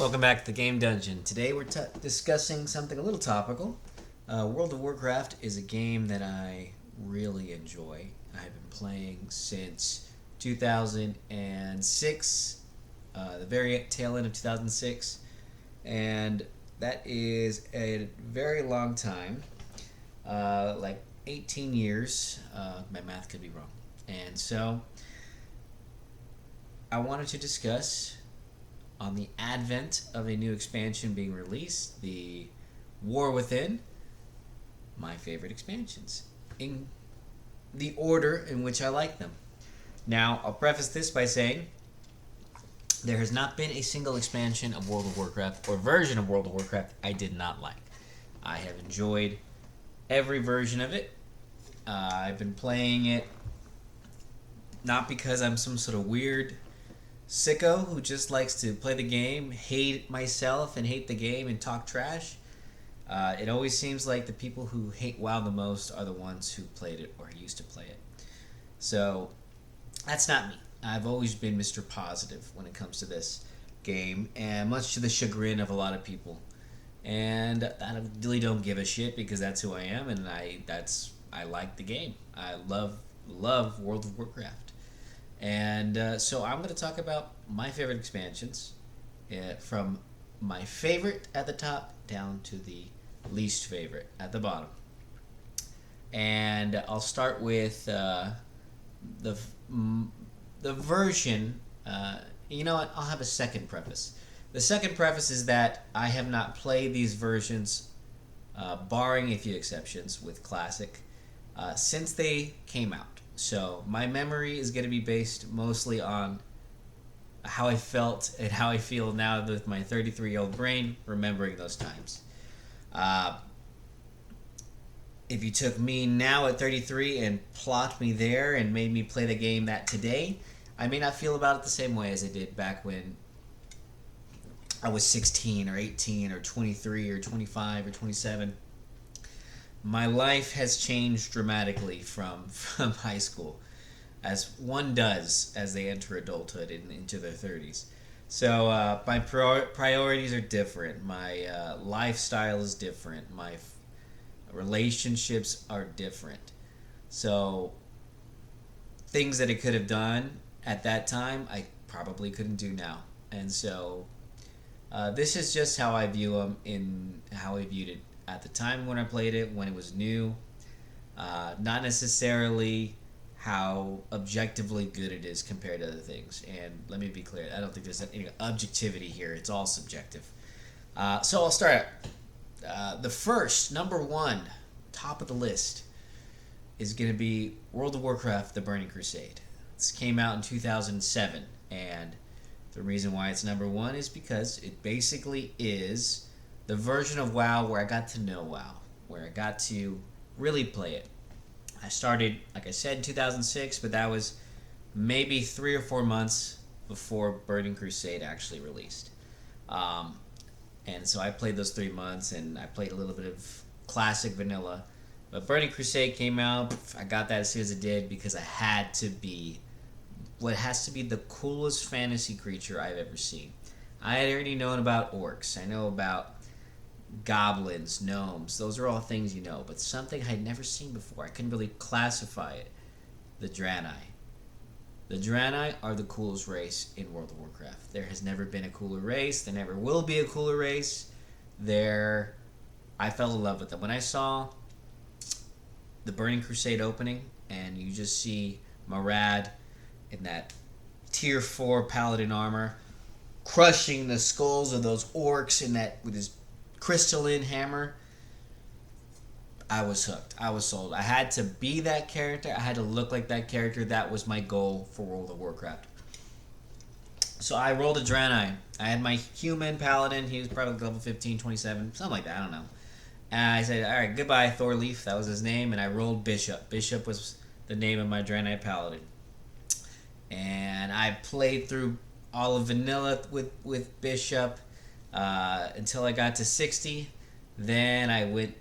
Welcome back to the Game Dungeon. Today we're discussing something a little topical. World of Warcraft is a game that I really enjoy. I've been playing since 2006, the very tail end of 2006, and that is a very long time, like 18 years. My math could be wrong. And so I wanted to discuss on the advent of a new expansion being released, the War Within, my favorite expansions, in the order in which I like them. Now, I'll preface this by saying there has not been a single expansion of World of Warcraft or version of World of Warcraft I did not like. I have enjoyed every version of it. I've been playing it not because I'm some sort of weird sicko who just likes to play the game, hate myself and hate the game and talk trash. It always seems like the people who hate WoW the most are the ones who played it or used to play it. So that's not me. I've always been Mr. Positive when it comes to this game, and much to the chagrin of a lot of people. And I really don't give a shit because that's who I am, and I like the game. I love World of Warcraft. And so I'm going to talk about my favorite expansions, from my favorite at the top down to the least favorite at the bottom. And I'll start with the version. You know what? I'll have a second preface. The second preface is that I have not played these versions, barring a few exceptions with Classic, since they came out. So my memory is going to be based mostly on how I felt and how I feel now with my 33-year-old brain remembering those times. If you took me now at 33 and plopped me there and made me play the game that today, I may not feel about it the same way as I did back when I was 16 or 18 or 23 or 25 or 27. My life has changed dramatically from high school, as one does as they enter adulthood and into their 30s. So my priorities are different. My lifestyle is different. My relationships are different. So things that I could have done at that time, I probably couldn't do now. And so this is just how I view them in how I viewed it at the time when I played it, when it was new. Not necessarily how objectively good it is compared to other things. And let me be clear, I don't think there's any objectivity here. It's all subjective. So I'll start out. The first, number one, top of the list, is going to be World of Warcraft: The Burning Crusade. This came out in 2007, and the reason why it's number one is because it basically is the version of WoW where I got to know WoW, where I got to really play it. I started, like I said, in 2006, but that was maybe 3 or 4 months before Burning Crusade actually released. And so I played those 3 months, and I played a little bit of classic vanilla. But Burning Crusade came out. I got that as soon as it did because I had to be what has to be the coolest fantasy creature I've ever seen. I had already known about orcs. I know about goblins, gnomes, those are all things you know, but something I'd never seen before. I couldn't really classify it. The Draenei. The Draenei are the coolest race in World of Warcraft. There has never been a cooler race. There never will be a cooler race. I fell in love with them. When I saw the Burning Crusade opening, and you just see Marad in that tier 4 paladin armor, crushing the skulls of those orcs with his crystalline hammer, I was hooked. I was sold. I had to be that character. I had to look like that character. That was my goal for World of Warcraft. So I rolled a Draenei. I had my human paladin. He was probably level 15, 27, something like that. I don't know. And I said, all right, goodbye, Thorleif. That was his name. And I rolled Bishop. Bishop was the name of my Draenei paladin. And I played through all of vanilla with Bishop until I got to 60. Then I went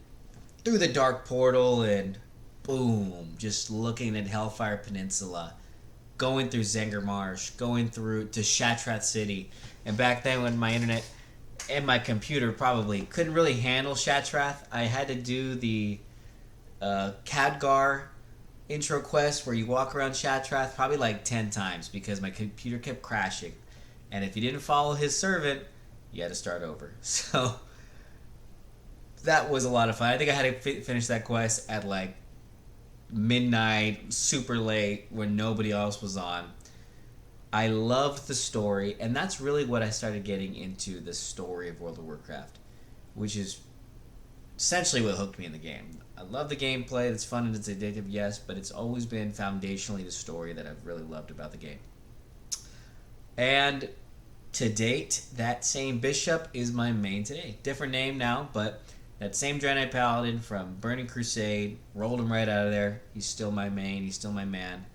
through the Dark Portal and boom, just looking at Hellfire Peninsula, going through Zenger Marsh, going through to Shattrath City. And back then when my internet and my computer probably couldn't really handle Shatrath. I had to do the Khadgar intro quest where you walk around Shatrath probably like 10 times because my computer kept crashing. And if you didn't follow his servant, you had to start over. So that was a lot of fun. I think I had to finish that quest at like midnight, super late, when nobody else was on. I loved the story, and that's really what I started getting into the story of World of Warcraft, which is essentially what hooked me in the game. I love the gameplay, it's fun and it's addictive, yes, but it's always been foundationally the story that I've really loved about the game. And to date, that same bishop is my main today. Different name now, but that same Draenei Paladin from Burning Crusade, rolled him right out of there. He's still my main, he's still my man,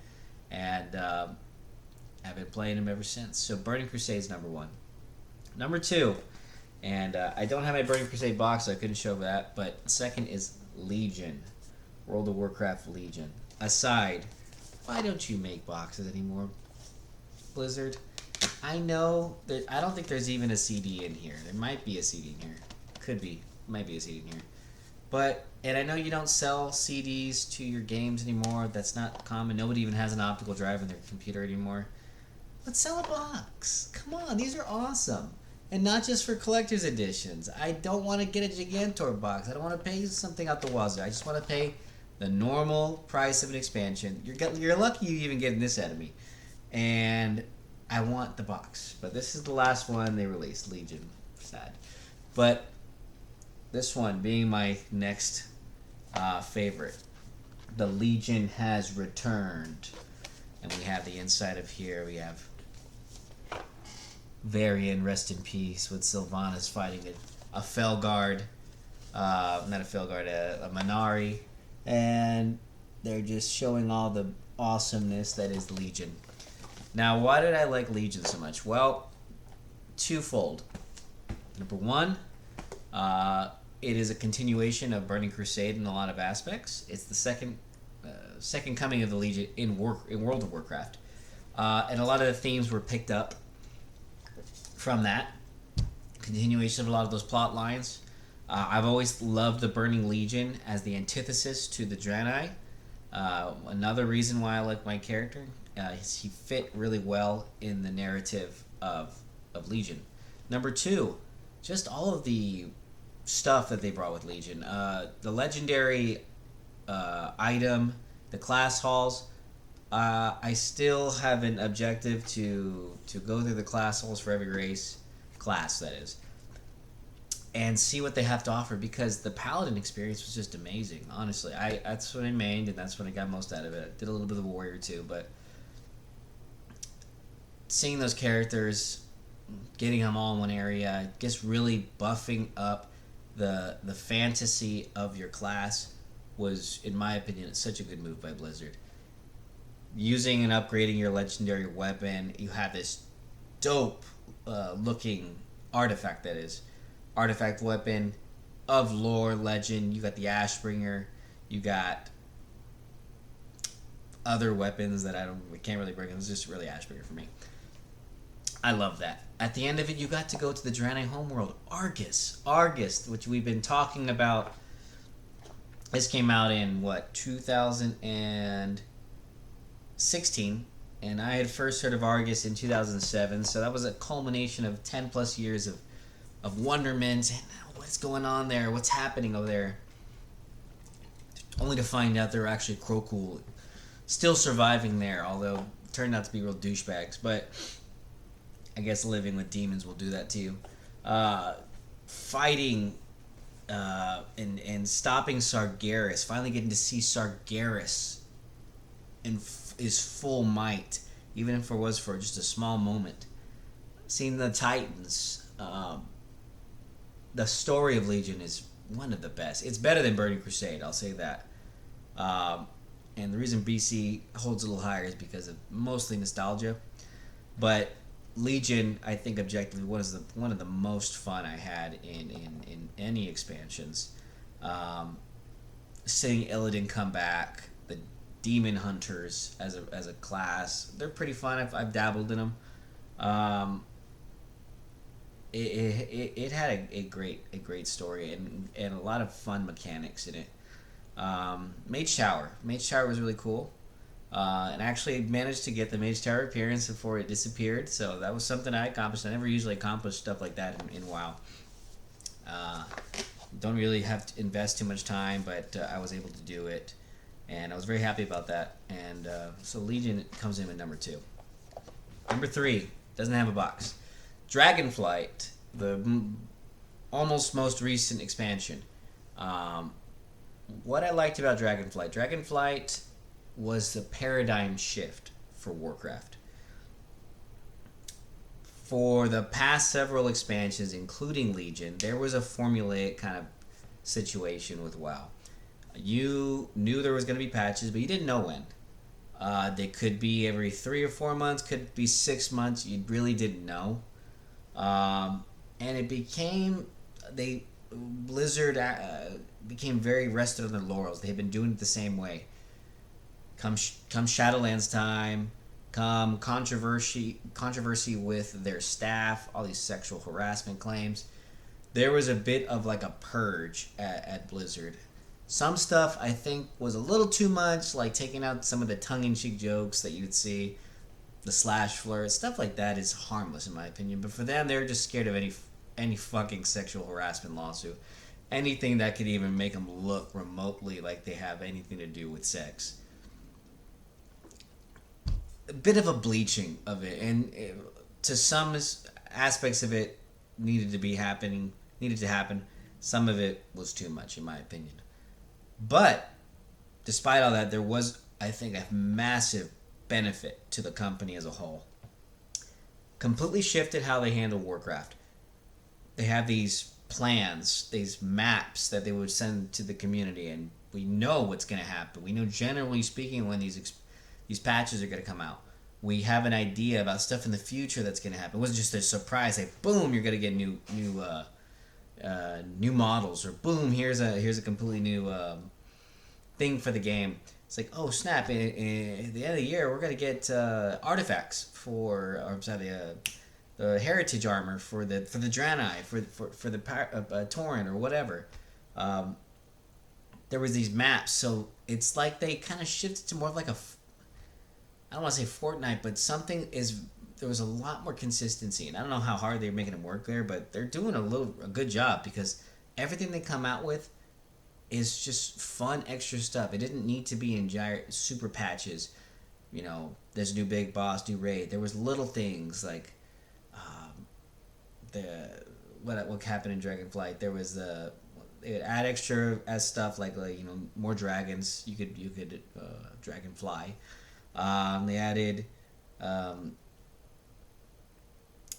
and I've been playing him ever since. So Burning Crusade is number one. Number two, and I don't have my Burning Crusade box, so I couldn't show that, but second is Legion. World of Warcraft Legion. Aside, why don't you make boxes anymore, Blizzard? I know that I don't think there's even a CD in here. There might be a CD in here. Could be. Might be a CD in here. But, and I know you don't sell CDs to your games anymore. That's not common. Nobody even has an optical drive in their computer anymore. Let's sell a box. Come on, these are awesome. And not just for collector's editions. I don't want to get a Gigantor box. I don't want to pay something out the wazoo. I just want to pay the normal price of an expansion. You're lucky you even getting this out of me. And I want the box. But this is the last one they released, Legion. Sad. But this one being my next favorite. The Legion has returned. And we have the inside of here. We have Varian, rest in peace, with Sylvanas fighting a Felguard. Not a Felguard, a Minari. And they're just showing all the awesomeness that is Legion. Now, why did I like Legion so much? Well, twofold. Number one, it is a continuation of Burning Crusade in a lot of aspects. It's the second coming of the Legion in World of Warcraft. And a lot of the themes were picked up from that. Continuation of a lot of those plot lines. I've always loved the Burning Legion as the antithesis to the Draenei. Another reason why I like my character is he fit really well in the narrative of Legion. Number two, just all of the stuff that they brought with Legion. The legendary item, the class halls. I still have an objective to go through the class halls for every class that is, and see what they have to offer, because the Paladin experience was just amazing. Honestly, that's what I mained, and that's when I got most out of it. I did a little bit of a Warrior too, but seeing those characters, getting them all in one area, just really buffing up the fantasy of your class was, in my opinion, such a good move by Blizzard. Using and upgrading your legendary weapon, you have this dope looking artifact that is. Artifact weapon of lore, legend. You got the Ashbringer. You got other weapons that we can't really bring. It was just really Ashbringer for me. I love that. At the end of it, you got to go to the Draenei homeworld, Argus, which we've been talking about. This came out in 2016, and I had first heard of Argus in 2007. So that was a culmination of 10 plus years of wonderment and what's going on there, what's happening over there. Only to find out they're actually Krokul still surviving there, although it turned out to be real douchebags. But I guess living with demons will do that to you. Fighting and stopping Sargeras, finally getting to see Sargeras in his full might, even if it was for just a small moment. Seeing the Titans. The story of Legion is one of the best. It's better than Burning Crusade, I'll say that. And the reason BC holds a little higher is because of mostly nostalgia. But Legion, I think objectively, was one of the most fun I had in any expansions. Seeing Illidan come back, the Demon Hunters as a class, they're pretty fun. I've dabbled in them. it had a great story and a lot of fun mechanics in it. Mage Tower was really cool. And I actually managed to get the Mage Tower appearance before it disappeared, so that was something I accomplished. I never usually accomplish stuff like that in WoW. Uh, don't really have to invest too much time, but I was able to do it, and I was very happy about that. And so Legion comes in at number 2. Number 3 doesn't have a box. Dragonflight, the almost most recent expansion. What I liked about Dragonflight was the paradigm shift for Warcraft. For the past several expansions, including Legion, there was a formulaic kind of situation with WoW. You knew there was going to be patches, but you didn't know when. They could be every 3 or 4 months, could be 6 months. You really didn't know. And it became Blizzard became very rested on their laurels. They've been doing it the same way. Come Shadowlands time, come controversy with their staff, all these sexual harassment claims. There was a bit of like a purge at Blizzard. Some stuff I think was a little too much, like taking out some of the tongue-in-cheek jokes that you'd see, the slash flirt, stuff like that is harmless in my opinion. But for them, they're just scared of any fucking sexual harassment lawsuit, anything that could even make them look remotely like they have anything to do with sex. A bit of a bleaching of it, and to some aspects of it needed to happen. Some of it was too much, in my opinion. But despite all that, there was, I think, a massive benefit to the company as a whole. Completely shifted how they handle Warcraft. They have these plans, these maps that they would send to the community, and we know what's going to happen. We know, generally speaking, when these patches are going to come out. We have an idea about stuff in the future that's going to happen. It wasn't just a surprise, like boom, you're going to get new models, or boom, here's a completely new thing for the game. It's like, oh snap! At the end of the year, we're going to get artifacts the heritage armor for the Draenei, for the Tauren or whatever. There was these maps, so it's like they kind of shifted to more of like I don't want to say Fortnite, but there was a lot more consistency, and I don't know how hard they're making it work there, but they're doing a good job, because everything they come out with is just fun extra stuff. It didn't need to be in super patches. You know, there's a new big boss, new raid. There was little things like what happened in Dragonflight. There was they would add extra as stuff like more dragons. You could dragonfly. They added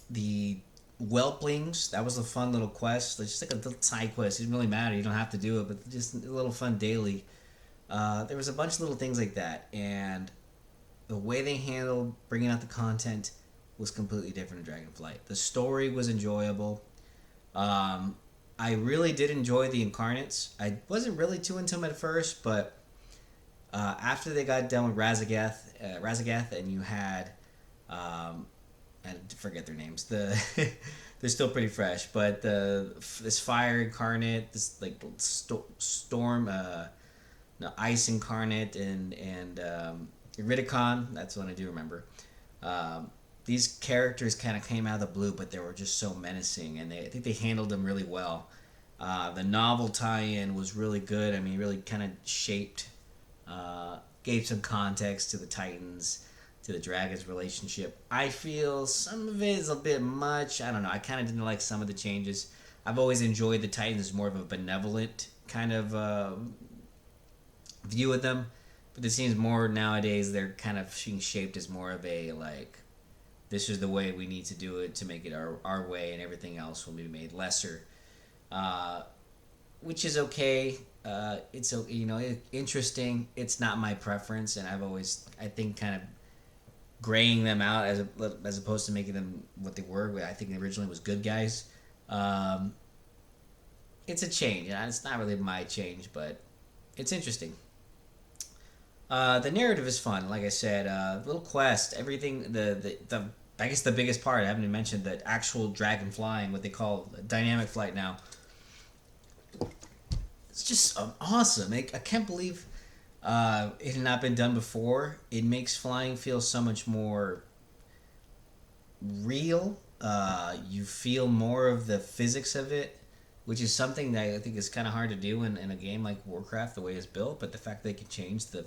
the Whelplings. That was a fun little quest. It's just like a little side quest. It didn't really matter. You don't have to do it, but just a little fun daily. There was a bunch of little things like that, and the way they handled bringing out the content was completely different in Dragonflight. The story was enjoyable. I really did enjoy the Incarnates. I wasn't really too into them at first, but after they got done with Razagath, and you had, I forget their names. They're still pretty fresh, but this Fire Incarnate, this like Storm, no, Ice Incarnate, and Iridicon. That's one I do remember. These characters kind of came out of the blue, but they were just so menacing, and I think they handled them really well. The novel tie-in was really good. I mean, really kind of shaped, gave some context to the Titans, to the Dragons relationship. I feel some of it is a bit much. I don't know. I kind of didn't like some of the changes. I've always enjoyed the Titans as more of a benevolent kind of view of them, but it seems more nowadays they're kind of being shaped as more of a like, this is the way we need to do it to make it our way, and everything else will be made lesser, which is okay. It's interesting. It's not my preference, and I've always, I think, kind of graying them out as opposed to making them what they were. I think originally was good guys. It's a change, and it's not really my change, but it's interesting. The narrative is fun, like I said. Little quest, everything. The I guess the biggest part, I haven't even mentioned the actual dragon flying, what they call dynamic flight now. It's just awesome. I can't believe it had not been done before. It makes flying feel so much more real. You feel more of the physics of it, which is something that I think is kind of hard to do in a game like Warcraft, the way it's built. But the fact they can change the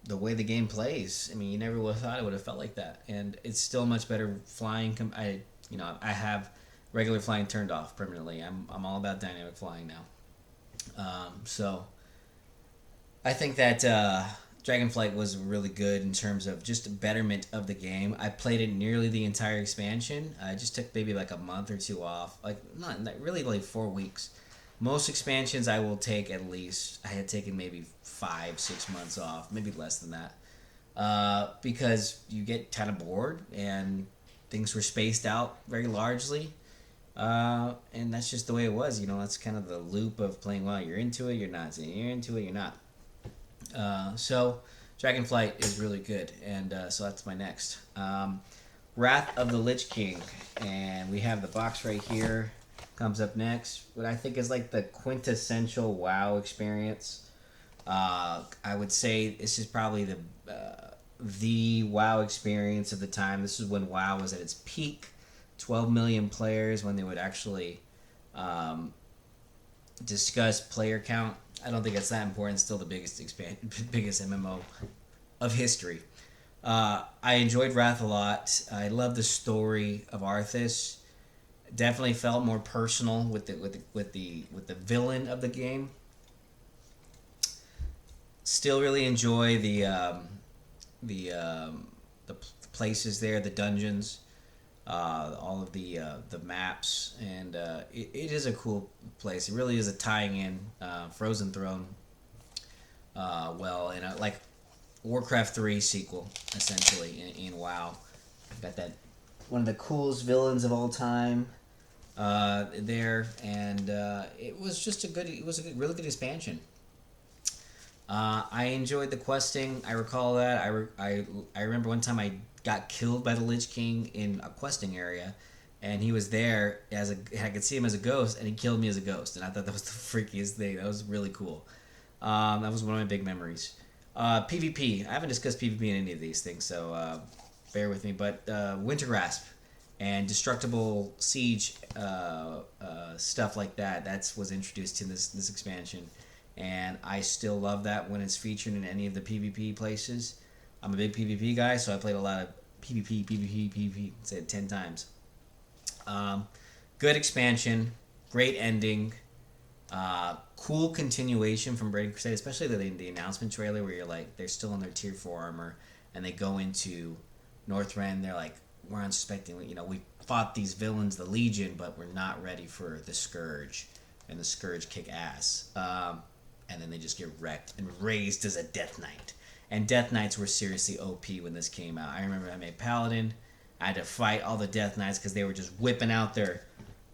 the way the game plays, I mean, you never would have thought it would have felt like that. And it's still much better flying. I have regular flying turned off permanently. I'm all about dynamic flying now. So I think that Dragonflight was really good in terms of just a betterment of the game. I played it nearly the entire expansion. I just took maybe like a month or two off, like not really, like 4 weeks. Most expansions I will take at least. I had taken maybe 5-6 months off, maybe less than that, because you get kind of bored and things were spaced out very largely. And that's just the way it was. That's kind of the loop of playing. Well, you're into it, you're not. You're into it, you're not. So Dragonflight is really good, and so that's my next. Wrath of the Lich King, and we have the box right here. Comes up next. What I think is like the quintessential WoW experience. I would say this is probably the WoW experience of the time. This is when WoW was at its peak. 12 million players, when they would actually discuss player count. I don't think it's that important. It's still the biggest MMO of history. I enjoyed Wrath a lot. I love the story of Arthas. Definitely felt more personal with the villain of the game. Still really enjoy the places there, the dungeons, all of the maps, and it is a cool place. It really is a tying in Frozen Throne and like Warcraft 3 sequel essentially in WoW. Got that one of the coolest villains of all time there, and it was just really good expansion. I enjoyed the questing. I recall that. I remember one time I got killed by the Lich King in a questing area, and he was there I could see him as a ghost, and he killed me as a ghost, and I thought that was the freakiest thing. That was really cool. That was one of my big memories. PvP. I haven't discussed PvP in any of these things, so bear with me. But Winter Grasp and Destructible Siege stuff like that was introduced in this expansion. And I still love that when it's featured in any of the PvP places. I'm a big PvP guy, so I played a lot of PvP. Say it 10 times. Good expansion, great ending, cool continuation from Braden Crusade, especially the announcement trailer where you're like, they're still in their tier 4 armor, and they go into Northrend. They're like, we're unsuspecting. We fought these villains, the Legion, but we're not ready for the Scourge, and the Scourge kick ass. And then they just get wrecked and raised as a Death Knight. And Death Knights were seriously OP when this came out. I remember I made Paladin. I had to fight all the Death Knights because they were just whipping out their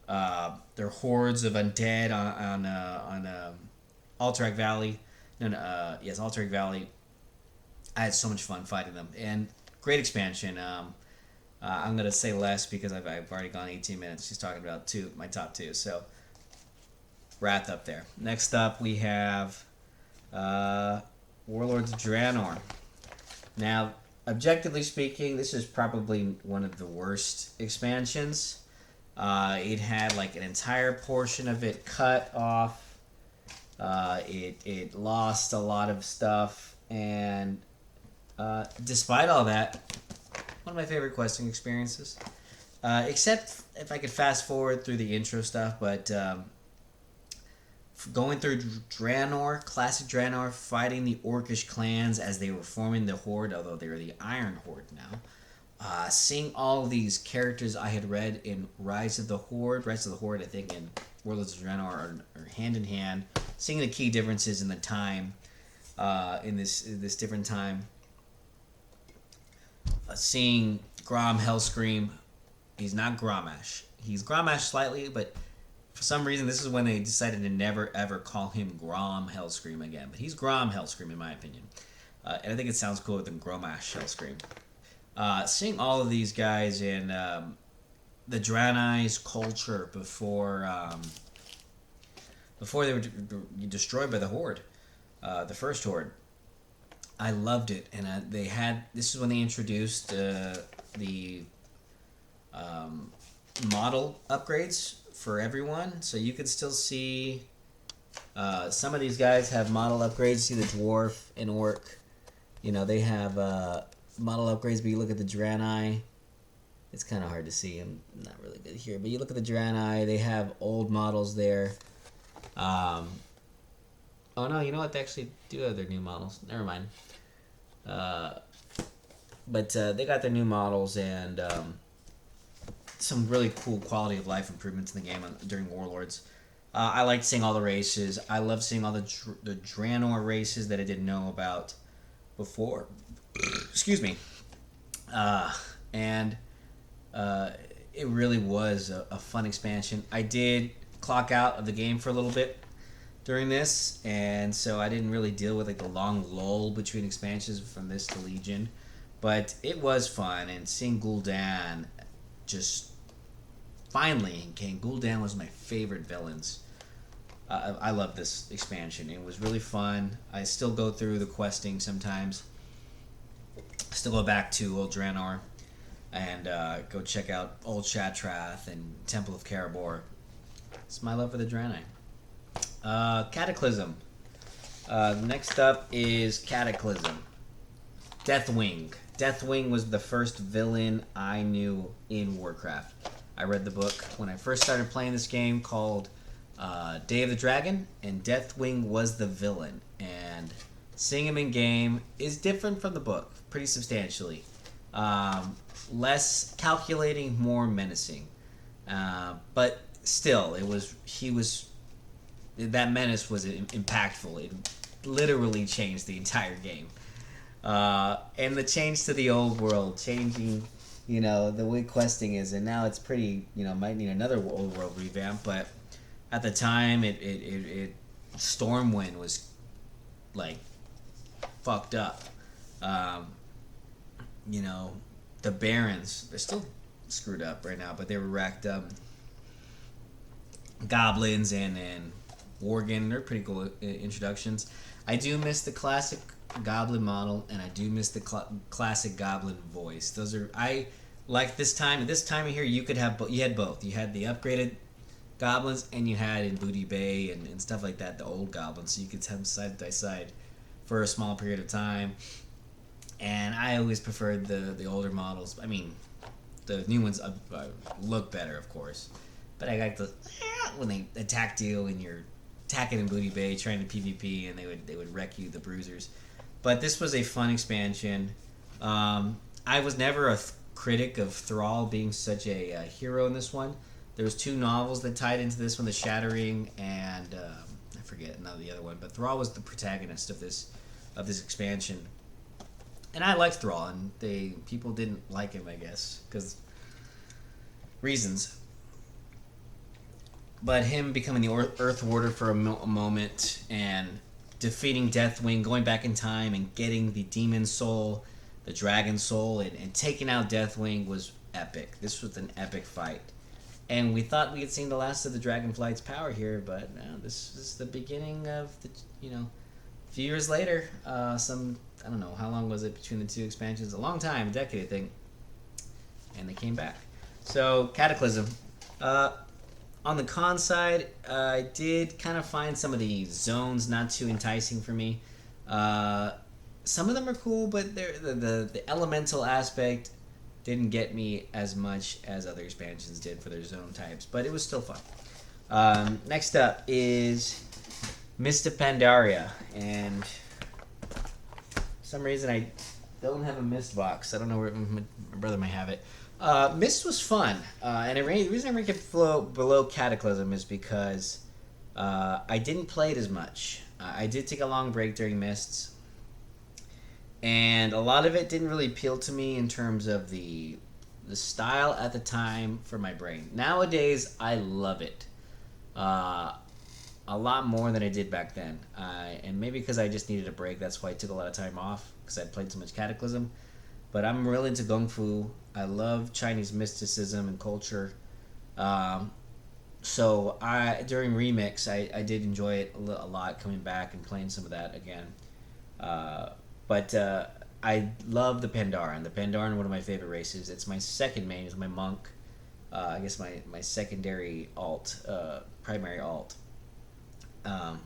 hordes of undead on Alterac Valley. Yes, Alterac Valley. I had so much fun fighting them. And great expansion. I'm going to say less because I've already gone 18 minutes. She's talking about my top two. So Wrath up there. Next up, we have Warlords of Draenor. Now, objectively speaking, this is probably one of the worst expansions. It had like an entire portion of it cut off. It lost a lot of stuff, and despite all that, one of my favorite questing experiences. Except if I could fast forward through the intro stuff, but going through Draenor, classic Draenor, fighting the Orcish clans as they were forming the Horde, although they were the Iron Horde now. Seeing all these characters I had read in Rise of the Horde, I think in Warlords of Draenor are hand in hand. Seeing the key differences in the time, in this different time. Seeing Grom Hellscream, he's not Gromash. He's Gromash slightly, but for some reason, this is when they decided to never, ever call him Grom Hellscream again. But he's Grom Hellscream, in my opinion. And I think it sounds cooler than Gromash Hellscream. Seeing all of these guys in the Draenei's culture before they were destroyed by the Horde, the first Horde. I loved it, and they had. This is when they introduced the model upgrades for everyone, so you could still see. Some of these guys have model upgrades. See the dwarf and orc. They have model upgrades, but you look at the Draenei. It's kind of hard to see. I'm not really good here, but you look at the Draenei. They have old models there. Oh no, you know what? They actually do have their new models. Never mind. But they got their new models and some really cool quality of life improvements in the game during Warlords. I liked seeing all the races. I love seeing all the Draenor races that I didn't know about before. Excuse me. And it really was a fun expansion. I did clock out of the game for a little bit during this, and so I didn't really deal with the long lull between expansions from this to Legion. But it was fun, and seeing Gul'dan just finally in game. Gul'dan was my favorite villains. I love this expansion. It was really fun. I still go through the questing sometimes. I still go back to Old Draenor and go check out Old Shatrath and Temple of Karabor. It's my love for the Draenei. Cataclysm. Next up is Cataclysm. Deathwing. Deathwing was the first villain I knew in Warcraft. I read the book when I first started playing this game called Day of the Dragon, and Deathwing was the villain. And seeing him in game is different from the book, pretty substantially. Less calculating, more menacing. But still, that menace was impactful. It literally changed the entire game. And the change to the old world, changing, the way questing is, and now it's pretty, might need another old world revamp, but at the time, it Stormwind was, fucked up. The Barons, they're still screwed up right now, but they were racked up. Goblins and Worgen, they're pretty cool introductions. I do miss the classic Goblin model, and I do miss the classic Goblin voice. I like this time. At this time of year, you had both. You had the upgraded Goblins, and you had in Booty Bay and stuff like that, the old Goblins, so you could have them side by side for a small period of time. And I always preferred the older models. I mean, the new ones look better, of course. But I got when they attacked you and you're attacking in Booty Bay, trying to PvP, and they would wreck you, the Bruisers. But this was a fun expansion. I was never a critic of Thrall being such a hero in this one. There was 2 novels that tied into this one, The Shattering and I forget the other one. But Thrall was the protagonist of this expansion. And I liked Thrall, and people didn't like him, I guess, because reasons. But him becoming the Earth Warder for a moment and defeating Deathwing, going back in time and getting the Demon Soul, the Dragon Soul, and taking out Deathwing was epic. This was an epic fight. And we thought we had seen the last of the Dragonflight's power here, but no, this is the beginning of a few years later, I don't know, how long was it between the 2 expansions? A long time, a decade, I think. And they came back. So, Cataclysm. On the con side, I did kind of find some of the zones not too enticing for me. Some of them are cool, but the elemental aspect didn't get me as much as other expansions did for their zone types, but it was still fun. Next up is Mist of Pandaria, and for some reason I don't have a Mist box. I don't know where my brother might have it. Mist was fun, and the reason I rank it below Cataclysm is because I didn't play it as much. I did take a long break during Mists, and a lot of it didn't really appeal to me in terms of the style at the time for my brain. Nowadays, I love it a lot more than I did back then, and maybe because I just needed a break. That's why I took a lot of time off, because I played so much Cataclysm. but I'm really into Kung Fu. I love Chinese mysticism and culture. Um, so I during Remix, I did enjoy it a lot coming back and playing some of that again. Uh, but I love the Pandaren. The Pandaren, one of my favorite races. It's my second main. It's my monk. I guess my secondary alt, primary alt.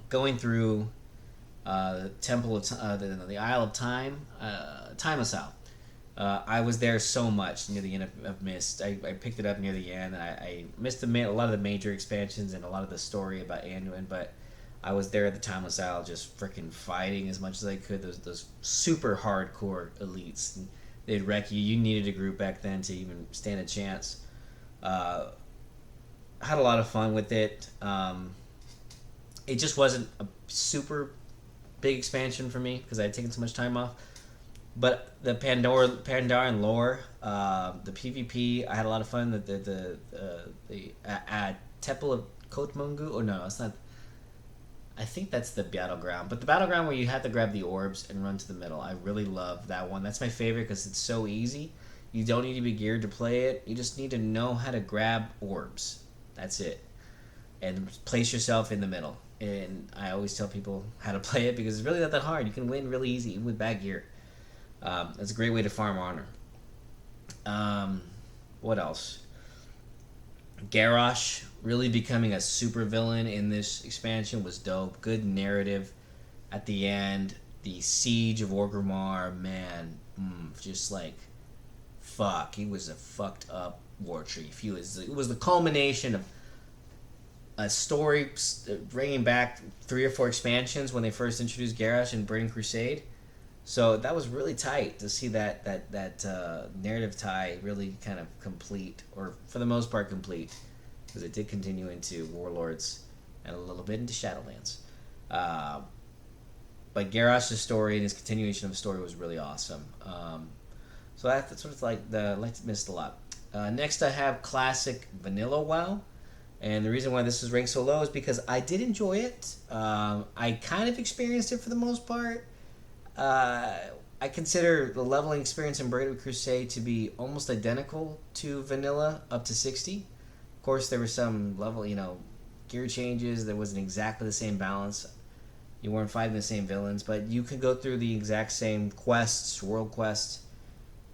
Going through the Temple of the Isle of Time, Time Asile. I was there so much near the end of Mist. I picked it up near the end. I missed a lot of the major expansions and a lot of the story about Anduin, but I was there at the Timeless Isle just freaking fighting as much as I could. Those super hardcore elites. They'd wreck you. You needed a group back then to even stand a chance. Uh, had a lot of fun with it. It just wasn't a super big expansion for me because I had taken so much time off. But the Pandaren lore, the PvP, I had a lot of fun. The Temple of Kotmungu. Oh no, it's not. I think that's the battleground. But the battleground where you have to grab the orbs and run to the middle, I really love that one. That's my favorite because it's so easy. You don't need to be geared to play it. You just need to know how to grab orbs. That's it. And place yourself in the middle. And I always tell people how to play it because it's really not that hard. You can win really easy even with bad gear. It's a great way to farm honor. What else? Garrosh really becoming a super villain in this expansion was dope. Good narrative at the end. The Siege of Orgrimmar, man, just like fuck. He was a fucked up war chief. It was the culmination of a story bringing back 3 or 4 expansions when they first introduced Garrosh in Burning Crusade. So that was really tight to see that narrative tie really kind of complete, or for the most part complete, because it did continue into Warlords and a little bit into Shadowlands. But Garrosh's story and his continuation of the story was really awesome. So that's sort of like missed a lot. Next, I have classic vanilla WoW. And the reason why this is ranked so low is because I did enjoy it. I kind of experienced it for the most part. I consider the leveling experience in Brave Crusade to be almost identical to vanilla up to 60. Of course, there were some gear changes. There wasn't exactly the same balance. You weren't fighting the same villains, but you could go through the exact same quests, world quests.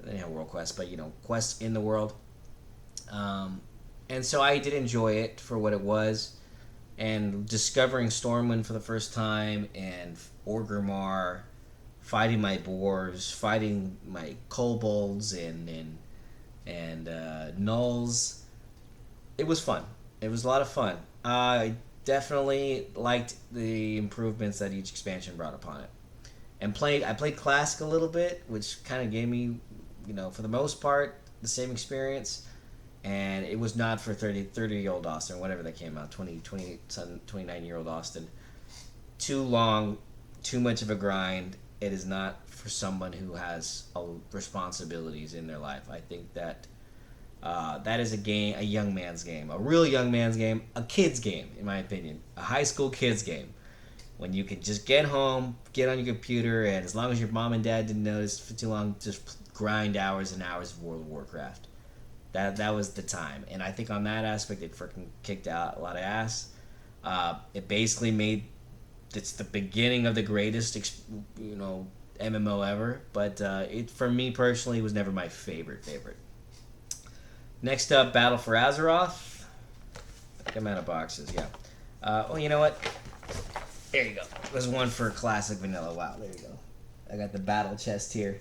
They have world quests, but quests in the world. And so I did enjoy it for what it was. And discovering Stormwind for the first time and Orgrimmar, fighting my boars, fighting my kobolds and gnolls. It was fun. It was a lot of fun. I definitely liked the improvements that each expansion brought upon it. And I played Classic a little bit, which kind of gave me, for the most part, the same experience. And it was not for 30-year-old Austin, whatever that came out, 29-year-old Austin. Too long, too much of a grind. It is not for someone who has responsibilities in their life. I think that that is a young man's game, a real young man's game, a kid's game, in my opinion, a high school kid's game. When you can just get home, get on your computer, and as long as your mom and dad didn't notice for too long, just grind hours and hours of World of Warcraft. That was the time, and I think on that aspect, it freaking kicked out a lot of ass. It basically made it's the beginning of the greatest, MMO ever. But it for me personally was never my favorite. Next up, Battle for Azeroth. I'm out of boxes, yeah. Oh, you know what? There you go. There's one for classic vanilla. Wow, there you go. I got the battle chest here.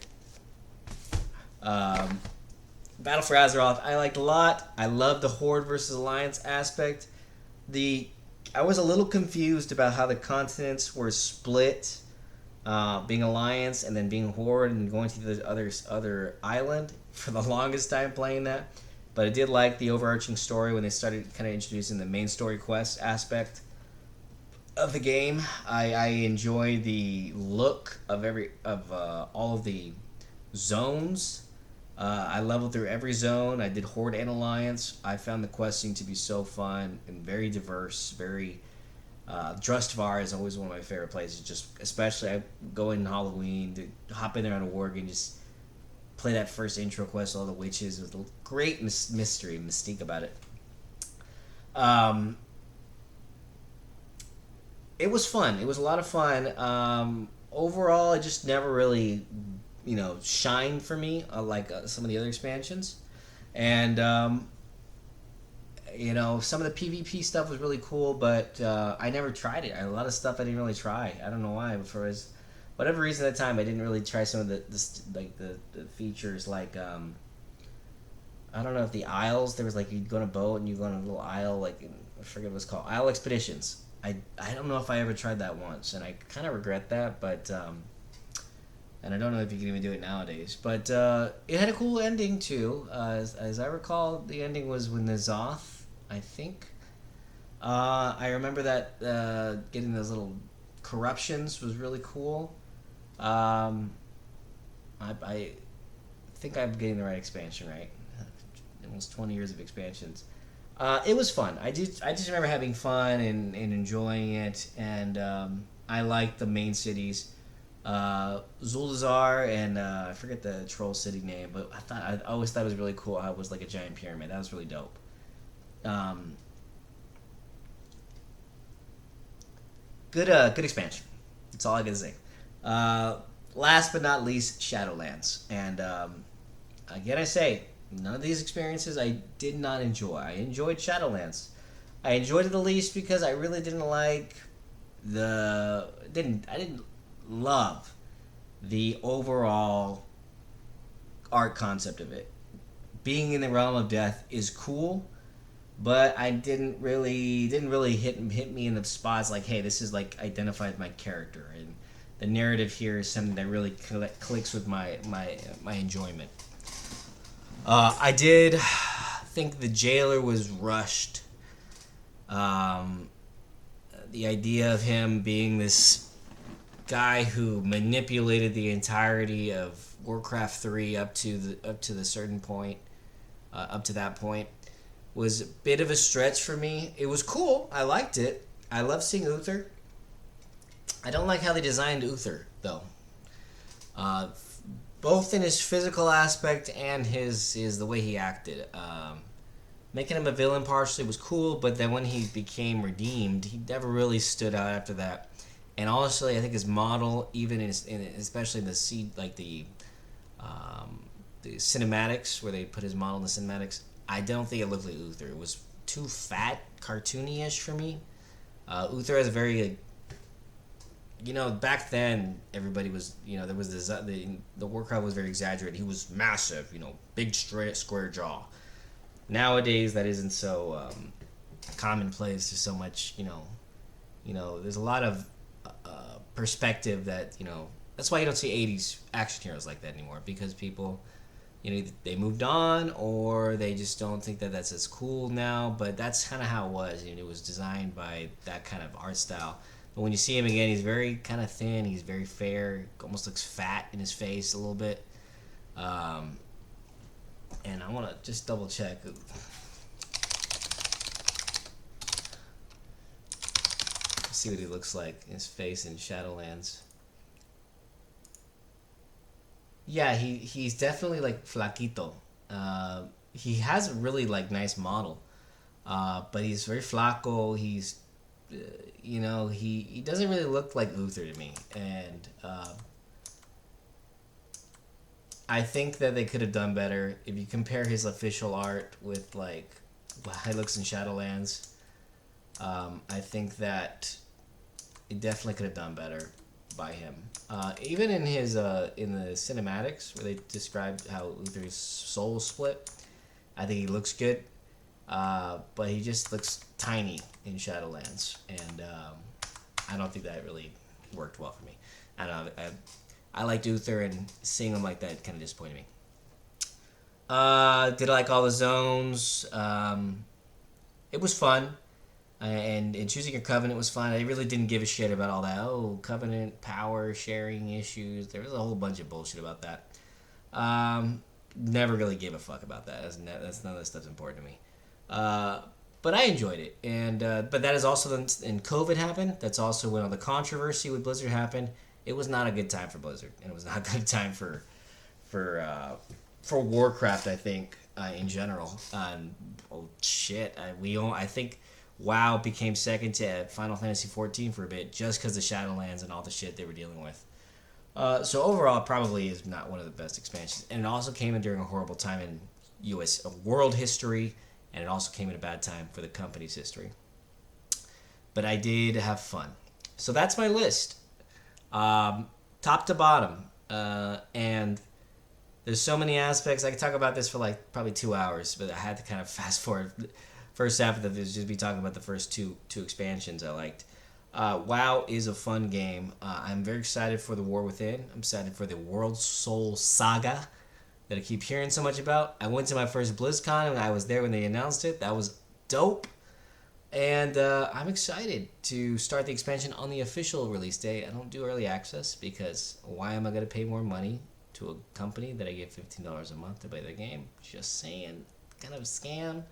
Battle for Azeroth, I liked a lot. I love the Horde versus Alliance aspect. I was a little confused about how the continents were split, being Alliance and then being Horde and going to the other island for the longest time playing that. But I did like the overarching story when they started kind of introducing the main story quest aspect of the game. I enjoy the look of all of the zones. I leveled through every zone. I did Horde and Alliance. I found the questing to be so fun and very diverse. Very Drustvar is always one of my favorite places. Just especially I go in Halloween to hop in there on a war game, just play that first intro quest, all the witches, with a great mystery, mystique about it. Um, it was fun. It was a lot of fun. Overall, it just never really, shined for me like some of the other expansions. And some of the PvP stuff was really cool, but I never tried it. A lot of stuff I didn't really try. I don't know why. For whatever reason at the time, I didn't really try some of the features. Like I don't know if the isles. There was like you'd go on a boat and you go on a little isle. I forget what it's called. Isle expeditions. I don't know if I ever tried that once, and I kind of regret that. But and I don't know if you can even do it nowadays. But it had a cool ending too. As I recall, the ending was when the Zoth, I think. I remember that getting those little corruptions was really cool. I think I'm getting the right expansion right. Almost 20 years of expansions. It was fun. I just remember having fun and enjoying it, and I liked the main cities. Zul'Dazar and I forget the troll city name, but I always thought it was really cool how it was like a giant pyramid. That was really dope. Um, good expansion. That's all I gotta say. Last but not least, Shadowlands, and again I say none of these experiences I did not enjoy. I enjoyed Shadowlands. I enjoyed it the least because I really didn't like I didn't love the overall art concept of it. Being in the realm of death is cool, but I didn't really hit me in the spots like, hey, this is like identified my character, and the narrative here is something that really clicks with my enjoyment. I did think the jailer was rushed. Um, the idea of him being this guy who manipulated the entirety of Warcraft 3 up to the certain point, up to that point, was a bit of a stretch for me. It was cool. I liked it. I love seeing Uther. I don't like how they designed Uther though. Uh, Both in his physical aspect and his the way he acted. Making him a villain partially was cool, but then when he became redeemed, he never really stood out after that. And honestly, I think his model, even especially the the cinematics where they put his model in the cinematics, I don't think it looked like Uther. It was too fat, cartoony-ish for me. Uther has a very back then everybody was, there was this the Warcraft was very exaggerated. He was massive, big straight square jaw. Nowadays that isn't so commonplace. There's so much, there's a lot of perspective that that's why you don't see 80s action heroes like that anymore, because people they moved on, or they just don't think that that's as cool now. But that's kind of how it was, and it was designed by that kind of art style. But when you see him again, he's very kind of thin. He's very fair. Almost looks fat in his face a little bit. And I want to just double check. See what he looks like in his face in Shadowlands. Yeah, he's definitely like flaquito. He has a really like nice model, but he's very flaco. He's he doesn't really look like Uther to me, and I think that they could have done better. If you compare his official art with like how he looks in Shadowlands, I think that it definitely could have done better by him. Even in his in the cinematics where they described how Uther's soul split, I think he looks good. But he just looks tiny in Shadowlands, and I don't think that really worked well for me. I don't know. I liked Uther, and seeing him like that kind of disappointed me. Did I like all the zones? It was fun, and choosing your covenant was fun. I really didn't give a shit about all that. Oh, covenant power sharing issues. There was a whole bunch of bullshit about that. Never really gave a fuck about that. That's none of that stuff's important to me. But I enjoyed it, and but that is also when COVID happened. That's also when all the controversy with Blizzard happened. It was not a good time for Blizzard, and it was not a good time for for Warcraft. I think in general. Oh shit! I think WoW became second to Final Fantasy 14 for a bit just because the Shadowlands and all the shit they were dealing with. So overall, it probably is not one of the best expansions, and it also came in during a horrible time in U.S. world history, and it also came in a bad time for the company's history. But I did have fun. So that's my list, top to bottom, and there's so many aspects. I could talk about this for like probably 2 hours, but I had to kind of fast forward. First half of it is just be talking about the first two expansions I liked. WoW is a fun game. I'm very excited for the War Within. I'm excited for the World Soul Saga that I keep hearing so much about. I went to my first BlizzCon and I was there when they announced it. That was dope. And I'm excited to start the expansion on the official release date. I don't do early access because why am I going to pay more money to a company that I get $15 a month to play the game? Just saying. Kind of a scam.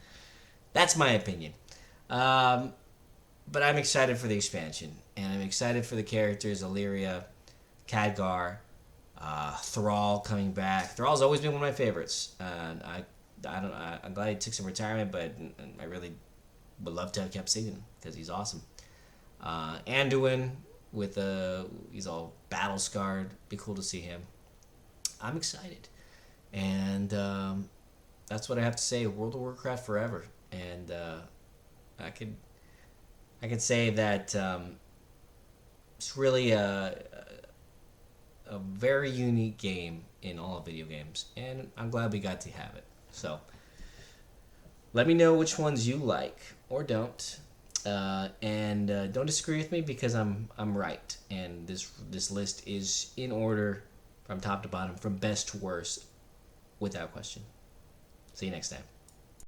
That's my opinion. But I'm excited for the expansion. And I'm excited for the characters Illyria, Khadgar, Thrall coming back. Thrall's always been one of my favorites. I'm glad he took some retirement, but I really would love to have kept seeing him because he's awesome. Anduin he's all battle scarred. Be cool to see him. I'm excited, and that's what I have to say. World of Warcraft forever, and I could say that it's really a very unique game in all video games, and I'm glad we got to have it. So let me know which ones you like or don't, and don't disagree with me because I'm right, and this list is in order from top to bottom, from best to worst, without question. See you next time.